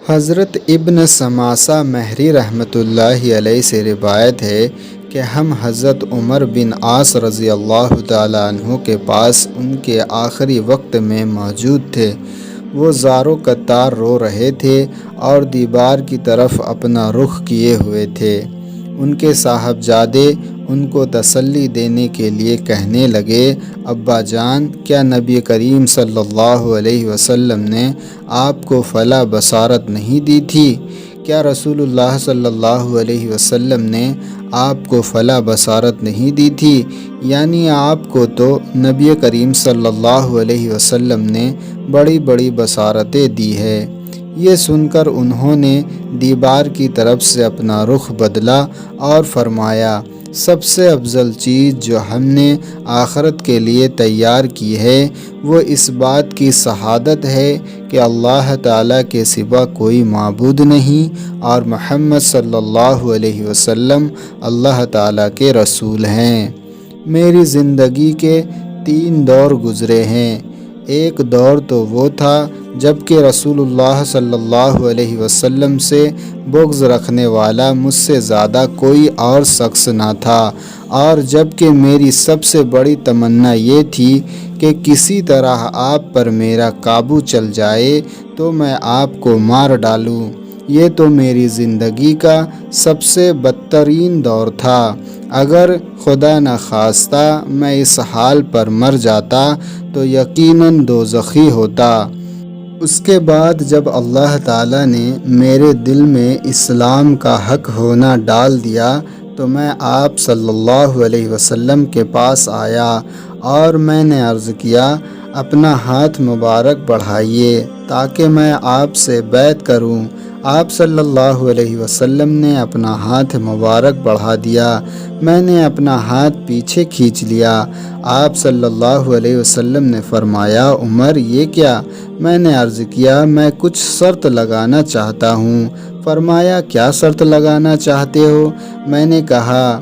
حضرت ابن سماسہ مہری رحمۃ اللہ علیہ سے روایت ہے کہ ہم حضرت عمر بن عاص رضی اللہ تعالیٰ عنہ کے پاس ان کے آخری وقت میں موجود تھے۔ وہ زار و قطار رو رہے تھے اور دیوار کی طرف اپنا رخ کیے ہوئے تھے۔ ان کے صاحبزادے ان کو تسلی دینے کے لیے کہنے لگے، ابا جان، کیا نبی کریم صلی اللہ علیہ وسلم نے آپ کو فلاں بصارت نہیں دی تھی؟ کیا رسول اللہ صلی اللہ علیہ وسلم نے آپ کو فلاں بصارت نہیں دی تھی؟ یعنی آپ کو تو نبی کریم صلی اللہ علیہ وسلم نے بڑی بڑی بصارتیں دی ہے۔ یہ سن کر انہوں نے دیوار کی طرف سے اپنا رخ بدلا اور فرمایا، سب سے افضل چیز جو ہم نے آخرت کے لیے تیار کی ہے وہ اس بات کی شہادت ہے کہ اللہ تعالیٰ کے سوا کوئی معبود نہیں اور محمد صلی اللہ علیہ وسلم اللہ تعالیٰ کے رسول ہیں۔ میری زندگی کے 3 دور گزرے ہیں۔ ایک دور تو وہ تھا جب کہ رسول اللہ صلی اللہ علیہ وسلم سے بغض رکھنے والا مجھ سے زیادہ کوئی اور شخص نہ تھا، اور جب کہ میری سب سے بڑی تمنا یہ تھی کہ کسی طرح آپ پر میرا قابو چل جائے تو میں آپ کو مار ڈالوں۔ یہ تو میری زندگی کا سب سے بدترین دور تھا۔ اگر خدا نخواستہ میں اس حال پر مر جاتا تو یقیناً دوزخی ہوتا۔ اس کے بعد جب اللہ تعالیٰ نے میرے دل میں اسلام کا حق ہونا ڈال دیا تو میں آپ صلی اللہ علیہ وسلم کے پاس آیا اور میں نے عرض کیا، اپنا ہاتھ مبارک بڑھائیے تاکہ میں آپ سے بیعت کروں۔ آپ صلی اللہ علیہ وسلم نے اپنا ہاتھ مبارک بڑھا دیا۔ میں نے اپنا ہاتھ پیچھے کھینچ لیا۔ آپ صلی اللہ علیہ وسلم نے فرمایا، عمر یہ کیا؟ میں نے عرض کیا، میں کچھ شرط لگانا چاہتا ہوں۔ فرمایا، کیا شرط لگانا چاہتے ہو؟ میں نے کہا،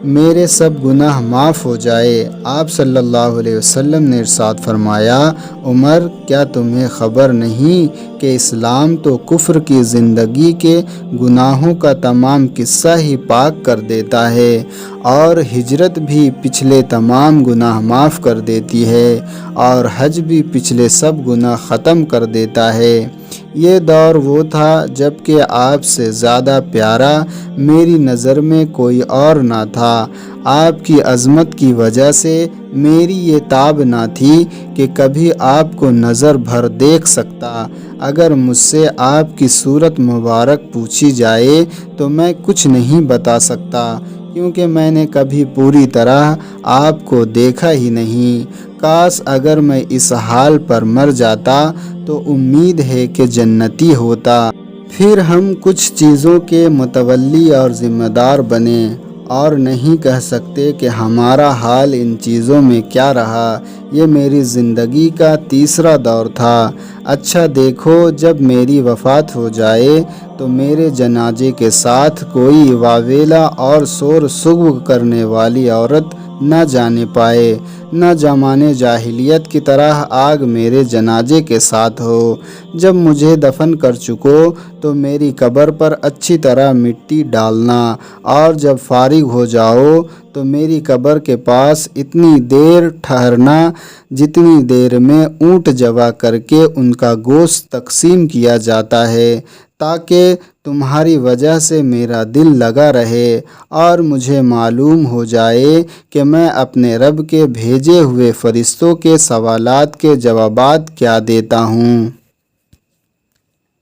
میرے سب گناہ معاف ہو جائے۔ آپ صلی اللہ علیہ وسلم نے ارشاد فرمایا، عمر کیا تمہیں خبر نہیں کہ اسلام تو کفر کی زندگی کے گناہوں کا تمام قصہ ہی پاک کر دیتا ہے، اور ہجرت بھی پچھلے تمام گناہ معاف کر دیتی ہے، اور حج بھی پچھلے سب گناہ ختم کر دیتا ہے۔ یہ دور وہ تھا جب کہ آپ سے زیادہ پیارا میری نظر میں کوئی اور نہ تھا۔ آپ کی عظمت کی وجہ سے میری یہ تاب نہ تھی کہ کبھی آپ کو نظر بھر دیکھ سکتا۔ اگر مجھ سے آپ کی صورت مبارک پوچھی جائے تو میں کچھ نہیں بتا سکتا، کیونکہ میں نے کبھی پوری طرح آپ کو دیکھا ہی نہیں۔ کاش اگر میں اس حال پر مر جاتا تو امید ہے کہ جنتی ہوتا۔ پھر ہم کچھ چیزوں کے متولی اور ذمہ دار بنے، اور نہیں کہہ سکتے کہ ہمارا حال ان چیزوں میں کیا رہا۔ یہ میری زندگی کا 3 دور تھا۔ اچھا دیکھو، جب میری وفات ہو جائے تو میرے جنازے کے ساتھ کوئی واویلا اور شور شگو کرنے والی عورت نہ جانے پائے، نہ زمانے جاہلیت کی طرح آگ میرے جنازے کے ساتھ ہو۔ جب مجھے دفن کر چکو تو میری قبر پر اچھی طرح مٹی ڈالنا، اور جب فارغ ہو جاؤ تو میری قبر کے پاس اتنی دیر ٹھہرنا جتنی دیر میں اونٹ ذبح کر کے ان کا گوشت تقسیم کیا جاتا ہے، تاکہ تمہاری وجہ سے میرا دل لگا رہے اور مجھے معلوم ہو جائے کہ میں اپنے رب کے بھیجے ہوئے فرشتوں کے سوالات کے جوابات کیا دیتا ہوں۔